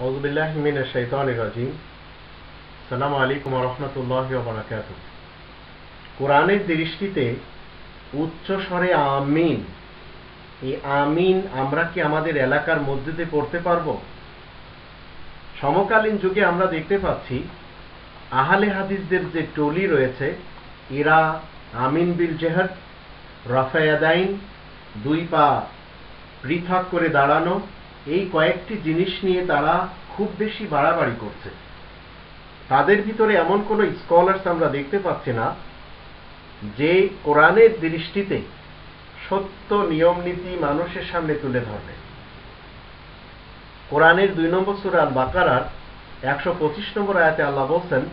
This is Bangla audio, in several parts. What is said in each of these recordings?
আউযু বিল্লাহি মিনাশ শাইতানির রাজিম। আসসালামু আলাইকুম ওয়া রাহমাতুল্লাহি ওয়া বারাকাতুহু। কোরআনের দৃষ্টিতে উচ্চ স্বরে আমিন, এই আমিন আমরা কি আমাদের এলাকার মধ্যে দিয়ে পড়তে পারবো? সমকালীন যুগে আমরা দেখতে পাচ্ছি আহলে হাদিসদের যে টলি রয়েছে, এরা আমিন বিল জেহার, রাফা ইয়াদাইন, দুই পা পৃথক করে দাঁড়ানো, এই কয়েকটি জিনিস নিয়ে তারা খুব বেশি বাড়াবাড়ি করছে। তাদের ভিতরে এমন কোন স্কলার্স আমরা দেখতে পাচ্ছি না যে কোরআনের দৃষ্টিতে সত্য নিয়ম নীতি মানুষের সামনে তুলে ধরবে। কোরআনের 2 নম্বর সূরা আল বাকারার 125 নম্বর আয়াতে আল্লাহ বলছেন,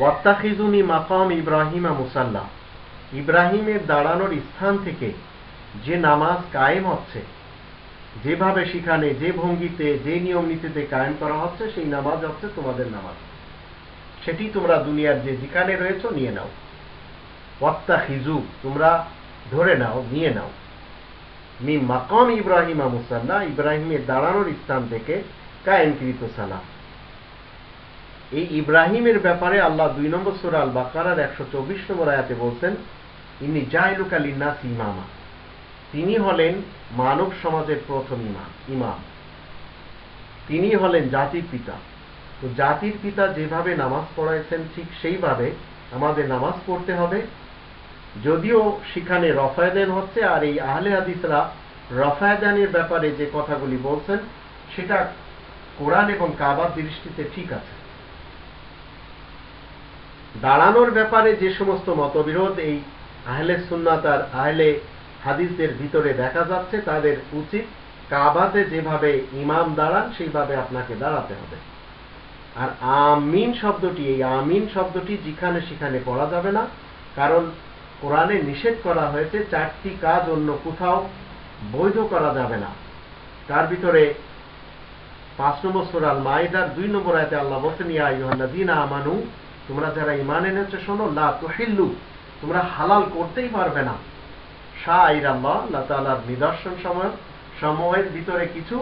ওয়াত্তাখিজুনি মাকাম ইব্রাহিমা মুসাল্লা, ইব্রাহিমের দাঁড়ানোর স্থান থেকে যে নামাজ কায়েম হচ্ছে, যেভাবে সেখানে যে ভঙ্গিতে যে নিয়ম নীতিতে কায়েম করা হচ্ছে, সেই নামাজ হচ্ছে তোমাদের নামাজ। সেটি তোমরা দুনিয়ার যে যেখানে রয়েছো নিয়ে নাও। ওয়াত্তাখিজু, তোমরা ধরে নাও, নিয়ে নাও। মি মাকাম ইব্রাহিমা মুসাল্লা, ইব্রাহিমের দাঁড়ানোর স্থান থেকে কায়েমকৃত সালাত। এই ইব্রাহিমের ব্যাপারে আল্লাহ 2 নম্বর সূরা আল বাকারার 124 নম্বর আয়াতে বলছেন, ইন্নী জাইলুকা লিন্নাস ইমামা, তিনি হলেন মানব সমাজের প্রথম ইমাম, তিনি হলেন জাতির পিতা। তো জাতির পিতা যেভাবে নামাজ পড়াইছেন ঠিক সেইভাবে আমাদের নামাজ পড়তে হবে। যদিও সেখানে রফায়দান হচ্ছে, আর এই আহলে হাদিসরা রফায়দানের ব্যাপারে যে কথাগুলি বলছেন সেটা কোরআন এবং কাবার দৃষ্টিতে ঠিক আছে। দাঁড়ানোর ব্যাপারে যে সমস্ত মতবিরোধ এই আহলে সুন্নাত আর আহলে হাদিসদের ভিতরে দেখা যাচ্ছে, তাদের উচিত কাবাতে যেভাবে ইমাম দাঁড়ান সেইভাবে আপনাকে দাঁড়াতে হবে। আর আমিন শব্দটি, এই আমিন শব্দটি যেখানে সেখানে পড়া যাবে না, কারণ কোরআনে নিষেধ করা হয়েছে 4টি কাজ অন্য কোথাও বৈধ করা যাবে না। তার ভিতরে 5 নম্বর সূরা আল মাইদার 2 নম্বর আয়াতে আল্লাহ বলেন, ইয়া আইয়ুহাল্লাযীনা আমানু, তোমরা যারা ঈমান এনেছো শোনো, লা তুহিল্লু, তোমরা হালাল করতেই পারবে না শাআইরাল্লাহ, আল্লাহ তাআলার নিদর্শন সমূহের ভিতরে কিছু,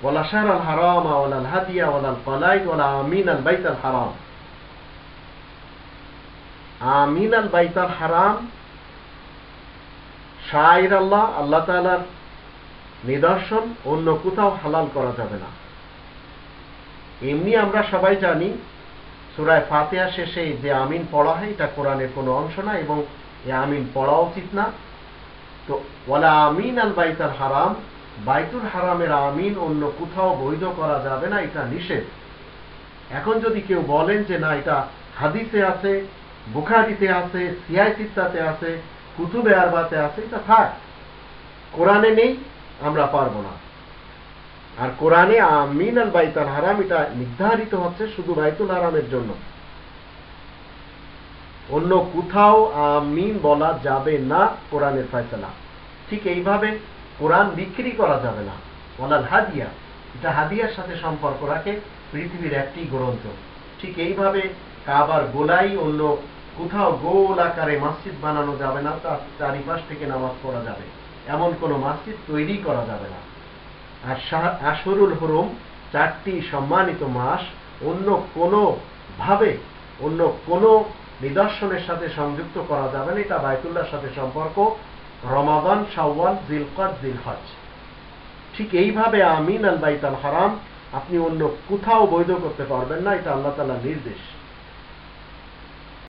ওয়ালা শাহরাল হারাম ওয়ালাল হাদিয়া ওয়ালাল কলাইদ ওয়ালা আমিনাল বাইতাল হারাম। আমিনাল বাইতাল হারাম, শাআইরাল্লাহ, আল্লাহ তাআলার নিদর্শন, অন্য কোথাও হালাল করা যাবে না। এমনি আমরা সবাই জানি সূরা ফাতিহা শেষে যে আমিন পড়া হয় এটা কোরআনের কোনো অংশ না, এবং এই আমিন পড়া উচিত না। তো ওয়ালা আমিনাল বাইতাল হারাম, বাইতুল হারামের আমিন অন্য কোথাও বৈধ করা যাবে না, এটা নিষেধ। এখন যদি কেউ বলেন যে না, এটা হাদিসে আছে, বুখারীতে আছে, সিয়াসিত্তাতে আছে, কুতুবে আরবাতে আছে, এটা থাক, কোরআনে নেই, আমরা পারবো না। আর কোরআনে আমিন আল বাইতুল হারাম এটা নির্ধারিত হচ্ছে শুধু বাইতুল হারামের জন্য, অন্য কোথাও আমিন বলা যাবে না, কোরআনের ফয়সালা। ঠিক এইভাবে কোরআন বিক্রি করা যাবে না। ওয়ালাল হাদিয়া, এটা হাদিয়ার সাথে সম্পর্ক রাখে, পৃথিবীর একটি গ্রন্থ। ঠিক এইভাবে কাবার গোলাই অন্য কোথাও গোল আকারে মসজিদ বানানো যাবে না, তার চারিপাশ থেকে নামাজ পড়া যাবে, এমন কোনো মসজিদ তৈরি করা যাবে না। আর আশহুরুল হুরুম, 4টি সম্মানিত মাস, অন্য কোনো ভাবে অন্য কোনো নিদর্শনের সাথে সংযুক্ত করা যাবে না, এটা বাইতুল্লাহর সাথে সম্পর্ক, রমাদান, শাওয়াল, জিলকদ, জিলহজ। ঠিক এইভাবে আমিন আল বাইতুল হারাম আপনি অন্য কোথাও বৈধ করতে পারবেন না, এটা আল্লাহ তাআলার নির্দেশ।